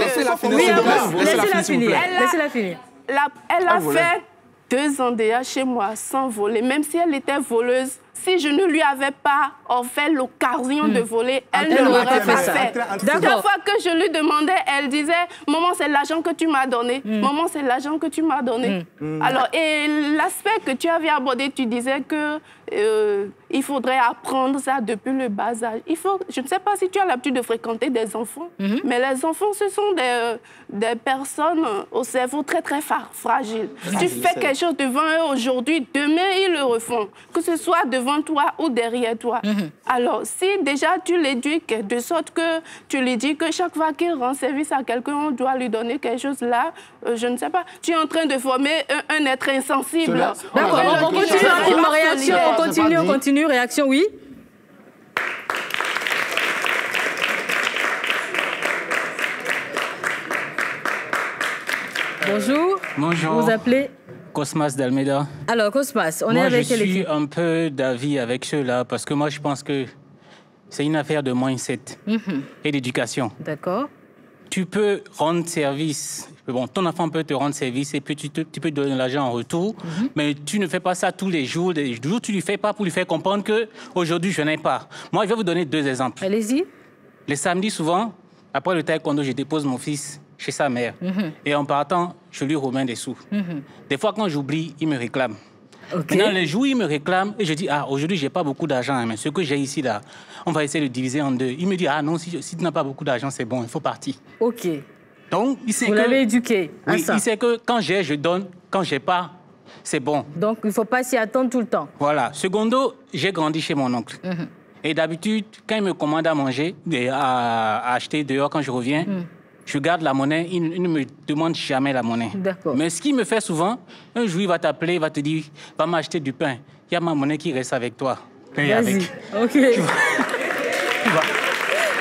Laissez-la finir. Laissez-la finir. Elle a fait 2 ans déjà chez moi sans voler. Même si elle était voleuse, si je ne lui avais pas offert l'occasion de voler, elle ne l'aurait pas fait. Chaque fois que je lui demandais, elle disait, maman, c'est l'argent que tu m'as donné. Maman, c'est l'argent que tu m'as donné. Alors, et l'aspect que tu avais abordé, tu disais que il faudrait apprendre ça depuis le bas âge. Je ne sais pas si tu as l'habitude de fréquenter des enfants, mais les enfants, ce sont des personnes au cerveau très, très fragile. Tu fais quelque chose devant eux aujourd'hui, demain, ils le refont. Que ce soit devant devant toi ou derrière toi. Alors, si déjà tu l'éduques de sorte que tu lui dis que chaque fois qu'il rend service à quelqu'un, on doit lui donner quelque chose là, je ne sais pas, tu es en train de former un être insensible. D'accord, on continue rapidement, réaction, on continue, réaction, oui. Bonjour. Bonjour. Vous vous appelez Cosmas d'Almeida. Alors, Cosmas, on est avec quelle équipe? Je suis un peu d'avis avec ceux-là parce que moi, je pense que c'est une affaire de mindset et d'éducation. D'accord. Tu peux rendre service. Bon, ton enfant peut te rendre service et puis tu peux donner l'argent en retour, mais tu ne fais pas ça tous les jours. Les jours, tu ne le fais pas pour lui faire comprendre qu'aujourd'hui, je n'ai pas. Moi, je vais vous donner 2 exemples. Allez-y. Les samedis, souvent, après le taekwondo, je dépose mon fils chez sa mère. Et en partant, je lui remets des sous. Des fois, quand j'oublie, il me réclame. Maintenant, les jours, il me réclame et je dis, ah, aujourd'hui, je n'ai pas beaucoup d'argent, mais ce que j'ai ici, là, on va essayer de diviser en 2. Il me dit, ah non, si tu n'as pas beaucoup d'argent, c'est bon, il faut partir. OK. Donc, il sait Vous l'avez éduqué à ça. Il sait que quand j'ai, je donne. Quand je n'ai pas, c'est bon. Donc, il ne faut pas s'y attendre tout le temps. Voilà. Secondo, j'ai grandi chez mon oncle. Et d'habitude, quand il me commande à manger, à acheter dehors quand je reviens, je garde la monnaie, il ne me demande jamais la monnaie. D'accord. Mais ce qu'il me fait souvent, un jour, il va t'appeler, il va te dire, va m'acheter du pain. Il y a ma monnaie qui reste avec toi. Vas-y. OK. Tu vois.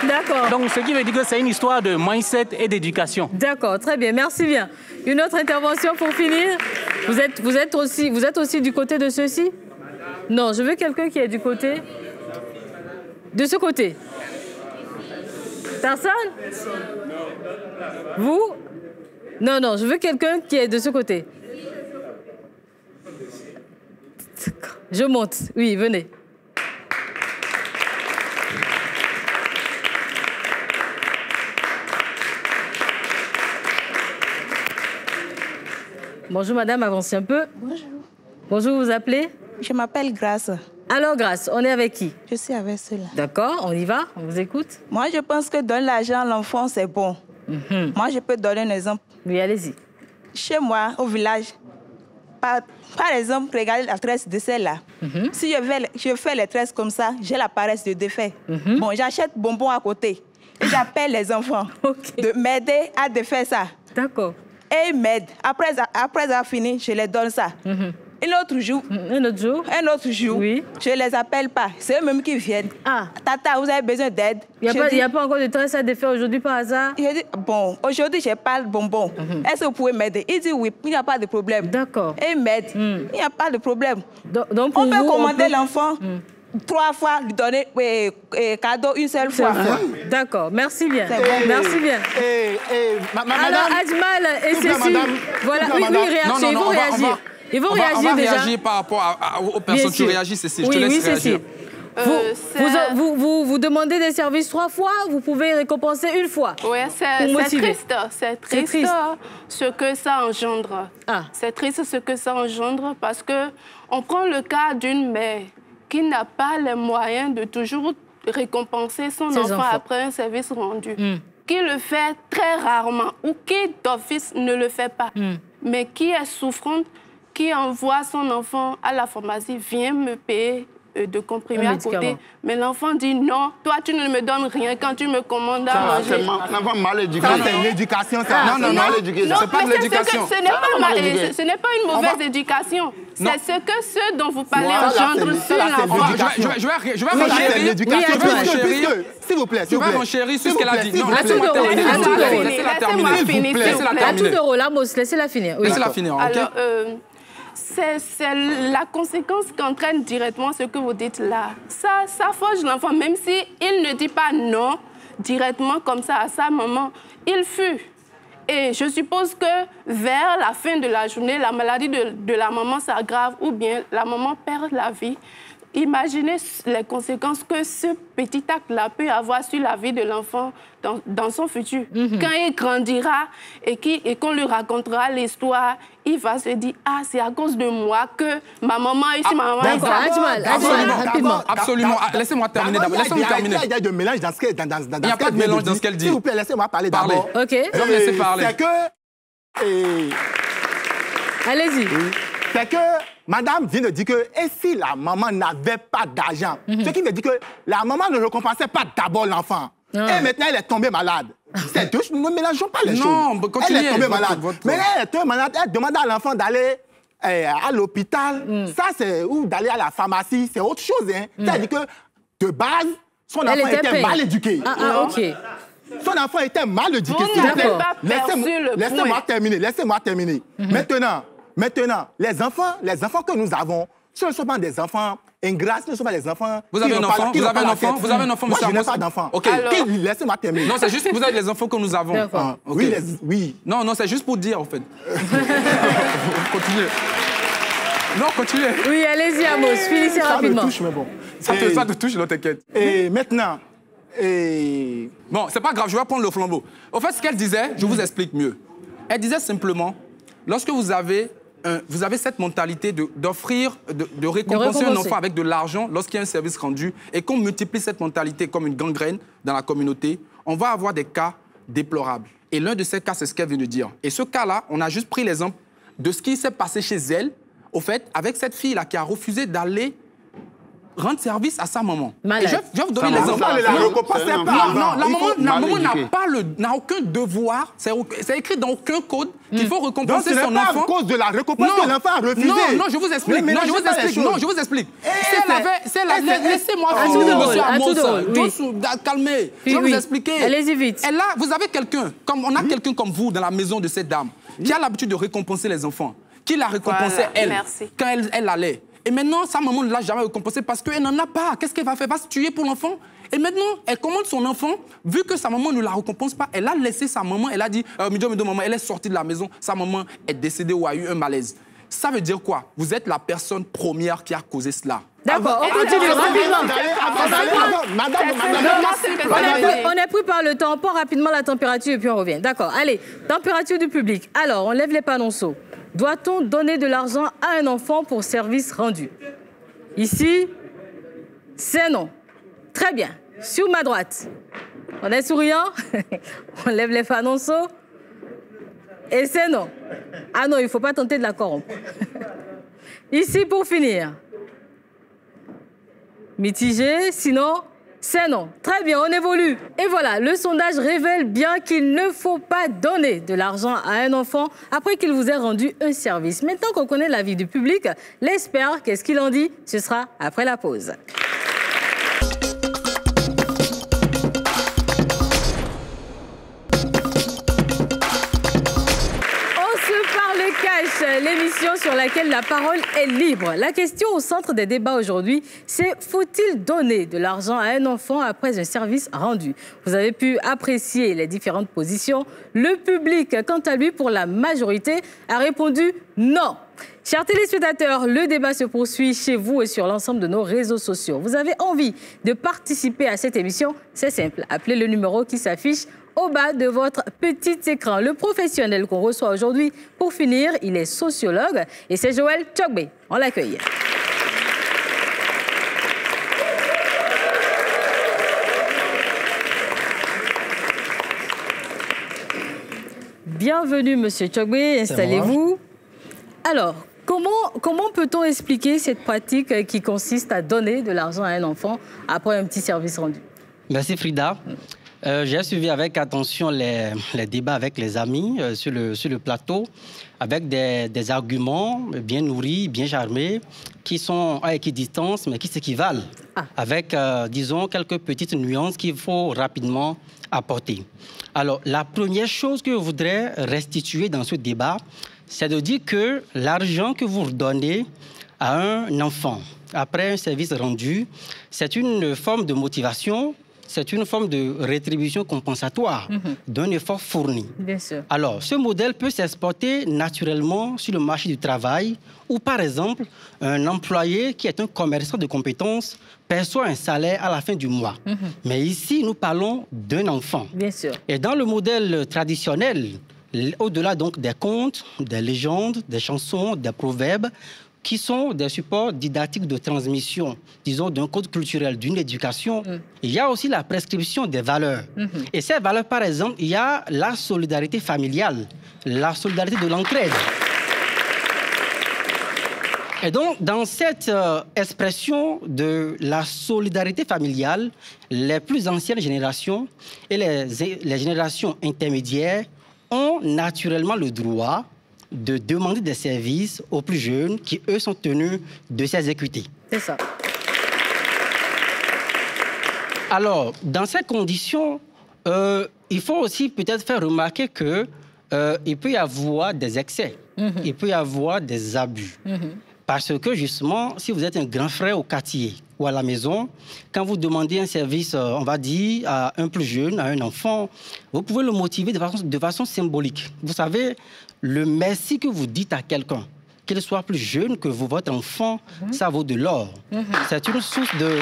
D'accord. Donc, ce qui veut dire que c'est une histoire de mindset et d'éducation. D'accord, très bien, merci bien. Une autre intervention pour finir. Vous êtes aussi du côté de ceux-ci? Non, je veux quelqu'un qui est du côté... De ce côté? Personne? Vous? Non, non, je veux quelqu'un qui est de ce côté. Je monte. Oui, venez. Bonjour madame, avancez un peu. Bonjour. Bonjour, vous vous appelez? Je m'appelle Grace. Alors Grace, on est avec qui? Je suis avec ceux-là. D'accord, on y va, on vous écoute. Moi, je pense que donner l'argent à l'enfant, c'est bon. Moi, je peux donner un exemple. Oui, allez-y. Chez moi, au village, par exemple, regardez la tresse de celle-là. Si je fais les tresses comme ça, j'ai la paresse de défaire. Bon, j'achète bonbons à côté et j'appelle les enfants de m'aider à défaire ça. D'accord. Et ils m'aident. Après avoir fini, je les donne ça. Un autre jour, oui. Je ne les appelle pas. C'est eux-mêmes qui viennent. Ah. Tata, vous avez besoin d'aide. Il n'y a pas encore de tresse à défaire aujourd'hui par hasard? Je dis, bon, aujourd'hui, je parle bonbon. Est-ce que vous pouvez m'aider? Il dit oui, il n'y a pas de problème. D'accord. Et il m'aide. Il n'y a pas de problème. Donc, on peut commander l'enfant 3 fois, lui donner cadeau une seule fois. D'accord, merci bien. C'est bon. Merci bien. Alors, Adjmal et Cécile, voilà, oui, réaction, ils vont réagir. Ils vont réagir déjà. On va réagir par rapport aux personnes. Tu réagis, Cécile. Oui, je te laisse réagir. Cécile. Vous demandez des services 3 fois, vous pouvez récompenser 1 fois. Oui, c'est triste. C'est triste ce que ça engendre. C'est triste ce que ça engendre parce qu'on prend le cas d'une mère qui n'a pas les moyens de toujours récompenser son enfant après un service rendu. Qui le fait très rarement ou qui d'office ne le fait pas. Mais qui est souffrante, qui envoie son enfant à la pharmacie, viens me payer de comprimés à côté. Mais l'enfant dit non, toi tu ne me donnes rien quand tu me commandes à manger. L'enfant mal éduqué. C'est l'éducation, ça. Non, mal éduqué. C'est pas de l'éducation. Ce n'est pas une mauvaise éducation. C'est ce dont vous parlez engendre sur l'enfant. Je vais renchérir. S'il vous plaît. Je vais renchérir sur ce qu'elle a dit. Non, laissez-la terminer. À tout de rôle, Amos, laissez-la finir. Laissez-la finir, ok? C'est la conséquence qu'entraîne directement ce que vous dites là. Ça forge l'enfant, même s'il ne dit pas non directement comme ça à sa maman. Il fuit. Et je suppose que vers la fin de la journée, la maladie de la maman s'aggrave ou bien la maman perd la vie. Imaginez les conséquences que ce petit acte-là peut avoir sur la vie de l'enfant dans son futur. Quand il grandira et qu'on lui racontera l'histoire, il va se dire « Ah, c'est à cause de moi que ma maman a eu ma maman a eu ça. » Absolument. Laissez-moi terminer d'abord. Laissez-moi terminer. Il y a de mélange dans ce qu'elle dit. Il n'y a pas de mélange dans ce qu'elle dit. S'il vous plaît, laissez-moi parler d'abord. OK. Je vais me laisser parler. C'est que... Allez-y. C'est que madame vient de dire que et si la maman n'avait pas d'argent, ce qui veut dire que la maman ne récompensait pas d'abord l'enfant. Et maintenant, elle est tombée malade. Ne mélangeons pas les choses. Non, elle est tombée malade. Mais elle est tombée malade, elle demande à l'enfant d'aller à l'hôpital. Ça, c'est ou d'aller à la pharmacie, c'est autre chose. Hein. C'est-à-dire que, de base, son enfant était mal éduqué. OK. Son enfant était mal éduqué. Laissez-moi terminer. Maintenant, les enfants que nous avons, ce ne sont pas des enfants ingrats, ce ne sont pas des enfants... Vous avez un enfant, Moi, je n'ai pas d'enfant. OK. Laissez-moi terminer. Non, c'est juste que vous avez les enfants que nous avons. Okay. Oui. Non, c'est juste pour dire, en fait. Continuez. Non, continuez. Oui, allez-y, Amos. Finissez rapidement. Ça me touche, mais bon. Ça te touche, non, t'inquiète. Et maintenant... Bon, c'est pas grave, je vais prendre le flambeau. En fait, ce qu'elle disait, je vous explique mieux. Elle disait simplement, lorsque vous avez cette mentalité d'offrir, de récompenser un enfant avec de l'argent lorsqu'il y a un service rendu et qu'on multiplie cette mentalité comme une gangrène dans la communauté, on va avoir des cas déplorables. Et l'un de ces cas, c'est ce qu'elle vient de dire. Et ce cas-là, on a juste pris l'exemple de ce qui s'est passé chez elle, au fait, avec cette fille-là qui a refusé d'aller rendre service à sa maman. Et je vais vous donner l'exemple. La maman n'a aucun devoir, c'est écrit dans aucun code qu'il faut récompenser son enfant. Donc ce n'est pas à cause de la récompense que l'enfant a refusé. Non, je vous explique. Si elle avait... Laissez-moi finir, monsieur Amos. Calmez. Je vais vous expliquer. Allez-y vite. Et là, vous avez quelqu'un, on a quelqu'un comme vous dans la maison de cette dame, qui a l'habitude de récompenser les enfants, qui la récompensait quand elle allait. Et maintenant, sa maman ne l'a jamais récompensé parce qu'elle n'en a pas. Qu'est-ce qu'elle va faire? Elle va se tuer pour l'enfant. Et maintenant, elle commande son enfant. Vu que sa maman ne la récompense pas, elle a laissé sa maman. Elle a dit, maman, elle est sortie de la maison. Sa maman est décédée ou a eu un malaise. Ça veut dire quoi? Vous êtes la personne première qui a causé cela. D'accord, on continue rapidement. On est pris par le temps. On prend rapidement la température et puis on revient. D'accord, allez, température du public. Alors, on lève les panonceaux. Doit-on donner de l'argent à un enfant pour service rendu? Ici, c'est non. Très bien. Sur ma droite, on est souriant. On lève les panonceaux. Et c'est non. Ah non, il ne faut pas tenter de la corrompre. Ici, pour finir. Mitigé, sinon... C'est non. Très bien, on évolue. Et voilà, le sondage révèle bien qu'il ne faut pas donner de l'argent à un enfant après qu'il vous ait rendu un service. Maintenant qu'on connaît l'avis du public, l'expert, qu'est-ce qu'il en dit? Ce sera après la pause. L'émission sur laquelle la parole est libre. La question au centre des débats aujourd'hui, c'est faut-il donner de l'argent à un enfant après un service rendu? Vous avez pu apprécier les différentes positions. Le public, quant à lui, pour la majorité, a répondu non. Chers téléspectateurs, le débat se poursuit chez vous et sur l'ensemble de nos réseaux sociaux. Vous avez envie de participer à cette émission? C'est simple, appelez le numéro qui s'affiche au bas de votre petit écran. Le professionnel qu'on reçoit aujourd'hui, pour finir, il est sociologue et c'est Joël Tchogbe. On l'accueille. Bienvenue, Monsieur Tchogbe, installez-vous. Alors, comment peut-on expliquer cette pratique qui consiste à donner de l'argent à un enfant après un petit service rendu? Merci Frida. J'ai suivi avec attention les débats avec les amis sur le plateau, avec des arguments bien nourris, bien charmés, qui sont à équidistance, mais qui s'équivalent, avec, disons, quelques petites nuances qu'il faut rapidement apporter. Alors, la première chose que je voudrais restituer dans ce débat, c'est de dire que l'argent que vous donnez à un enfant après un service rendu, c'est une forme de motivation. C'est une forme de rétribution compensatoire d'un effort fourni. Bien sûr. Alors, ce modèle peut s'exporter naturellement sur le marché du travail où, par exemple, un employé qui est un commerçant de compétences perçoit un salaire à la fin du mois. Mais ici, nous parlons d'un enfant. Bien sûr. Et dans le modèle traditionnel, au-delà donc des contes, des légendes, des chansons, des proverbes, qui sont des supports didactiques de transmission, disons, d'un code culturel, d'une éducation. Il y a aussi la prescription des valeurs. Et ces valeurs, par exemple, il y a la solidarité familiale, la solidarité de l'entraide. Et donc, dans cette expression de la solidarité familiale, les plus anciennes générations et les générations intermédiaires ont naturellement le droit de demander des services aux plus jeunes qui, eux, sont tenus de s'exécuter. C'est ça. Alors, dans ces conditions, il faut aussi peut-être faire remarquer qu'il peut y avoir des excès, il peut y avoir des abus. Parce que justement, si vous êtes un grand frère au quartier ou à la maison, quand vous demandez un service, on va dire, à un plus jeune, à un enfant, vous pouvez le motiver de façon symbolique. Vous savez, le merci que vous dites à quelqu'un, qu'il soit plus jeune que vous, votre enfant, ça vaut de l'or. C'est une source de...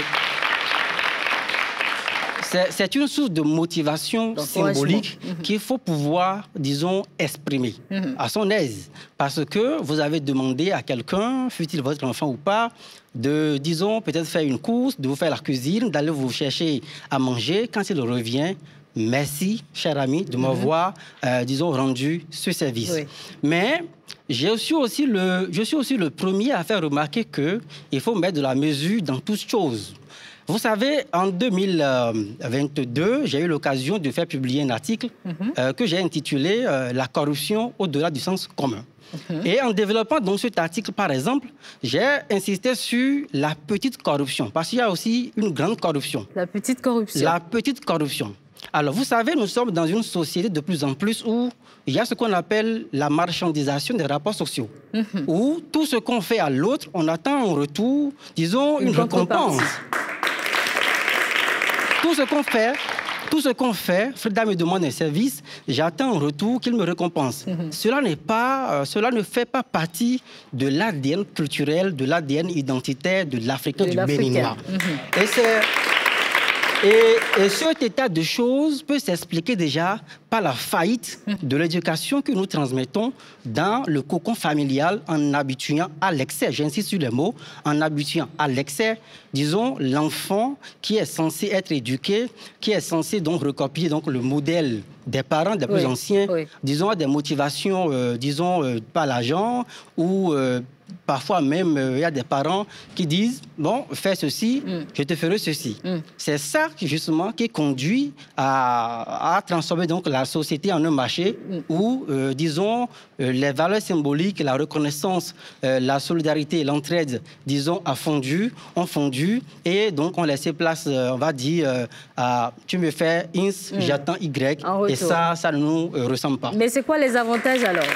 C'est une source de motivation symbolique qu'il faut pouvoir, disons, exprimer à son aise. Parce que vous avez demandé à quelqu'un, fût-il votre enfant ou pas, de, disons, peut-être faire une course, de vous faire la cuisine, d'aller vous chercher à manger. Quand il revient, merci, cher ami, de m'avoir, disons, rendu ce service. Oui. Mais je suis aussi le premier à faire remarquer qu'il faut mettre de la mesure dans toutes choses. Vous savez, en 2022, j'ai eu l'occasion de faire publier un article que j'ai intitulé « La corruption au-delà du sens commun ». Et en développant donc cet article, par exemple, j'ai insisté sur la petite corruption, parce qu'il y a aussi une grande corruption. La petite corruption. La petite corruption. Alors, vous savez, nous sommes dans une société de plus en plus où il y a ce qu'on appelle la marchandisation des rapports sociaux, où tout ce qu'on fait à l'autre, on attend en retour, disons, une récompense. Tout ce qu'on fait, Frida me demande un service, j'attends en retour qu'il me récompense. Cela ne fait pas partie de l'ADN culturel, de l'ADN identitaire de l'Africain, du Béninois. Et cet état de choses peut s'expliquer déjà par la faillite de l'éducation que nous transmettons dans le cocon familial en habituant à l'excès, j'insiste sur les mots, en habituant à l'excès, disons, l'enfant qui est censé être éduqué, qui est censé donc recopier donc, le modèle des parents des plus anciens, disons, à des motivations, pas l'argent ou... Parfois même, il y a des parents qui disent « Bon, fais ceci, je te ferai ceci ». C'est ça, justement, qui conduit à transformer donc, la société en un marché où, disons, les valeurs symboliques, la reconnaissance, la solidarité, l'entraide, disons, ont fondu et donc on laissé place, on va dire, à « tu me fais X, j'attends Y ». Et ça ne nous ressemble pas. Mais c'est quoi les avantages alors?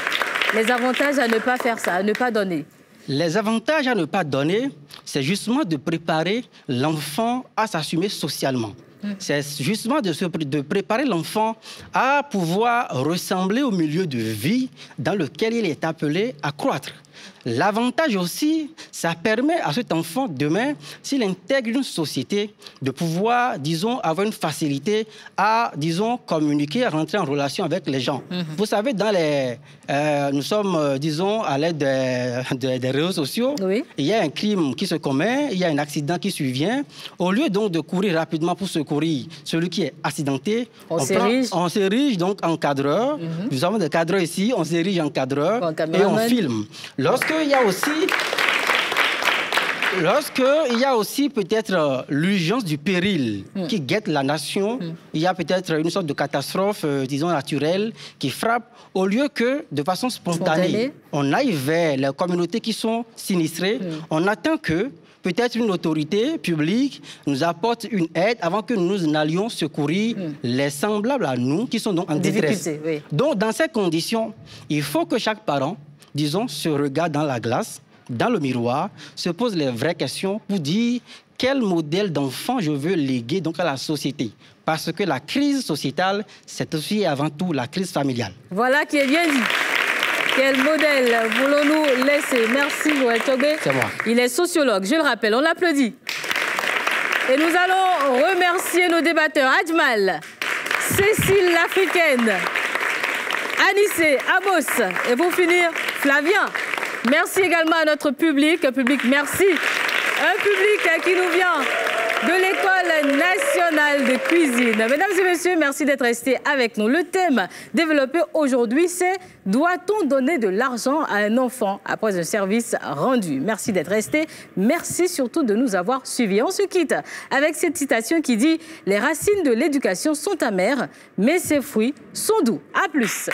Les avantages à ne pas faire ça, à ne pas donner? Les avantages à ne pas donner, c'est justement de préparer l'enfant à s'assumer socialement. C'est justement de préparer l'enfant à pouvoir ressembler au milieu de vie dans lequel il est appelé à croître. L'avantage aussi, ça permet à cet enfant, demain, s'il intègre une société, de pouvoir, disons, avoir une facilité à, disons, communiquer, à rentrer en relation avec les gens. Vous savez, nous sommes, disons, à l'aide des réseaux sociaux. Il y a un crime qui se commet, il y a un accident qui survient. Au lieu donc de courir rapidement pour secourir celui qui est accidenté, on s'érige donc en cadreur. Nous avons des cadreurs ici, on s'érige en cadreur et on filme. Lorsqu'il y a aussi peut-être l'urgence du péril qui guette la nation, il y a peut-être une sorte de catastrophe, disons, naturelle qui frappe, au lieu que, de façon spontanée, on aille vers les communautés qui sont sinistrées, on attend que peut-être une autorité publique nous apporte une aide avant que nous n'allions secourir les semblables à nous qui sont donc en détresse. Donc, dans ces conditions, il faut que chaque parent, disons, se regarde dans la glace, dans le miroir, se pose les vraies questions pour dire quel modèle d'enfant je veux léguer donc à la société. Parce que la crise sociétale, c'est aussi et avant tout la crise familiale. Voilà qui est bien dit. Quel modèle voulons-nous laisser? Merci, Noël Tobé. C'est moi. Il est sociologue, je le rappelle, on l'applaudit. Et nous allons remercier nos débatteurs. Adjmal, Cécile l'Africaine, Anissé, Amos, et pour finir, Flavien. Merci également à notre public. Merci. Un public qui nous vient de l'École nationale de cuisine. Mesdames et messieurs, merci d'être restés avec nous. Le thème développé aujourd'hui, c'est « Doit-on donner de l'argent à un enfant après un service rendu ?» Merci d'être restés. Merci surtout de nous avoir suivis. On se quitte avec cette citation qui dit « Les racines de l'éducation sont amères, mais ses fruits sont doux. » À plus.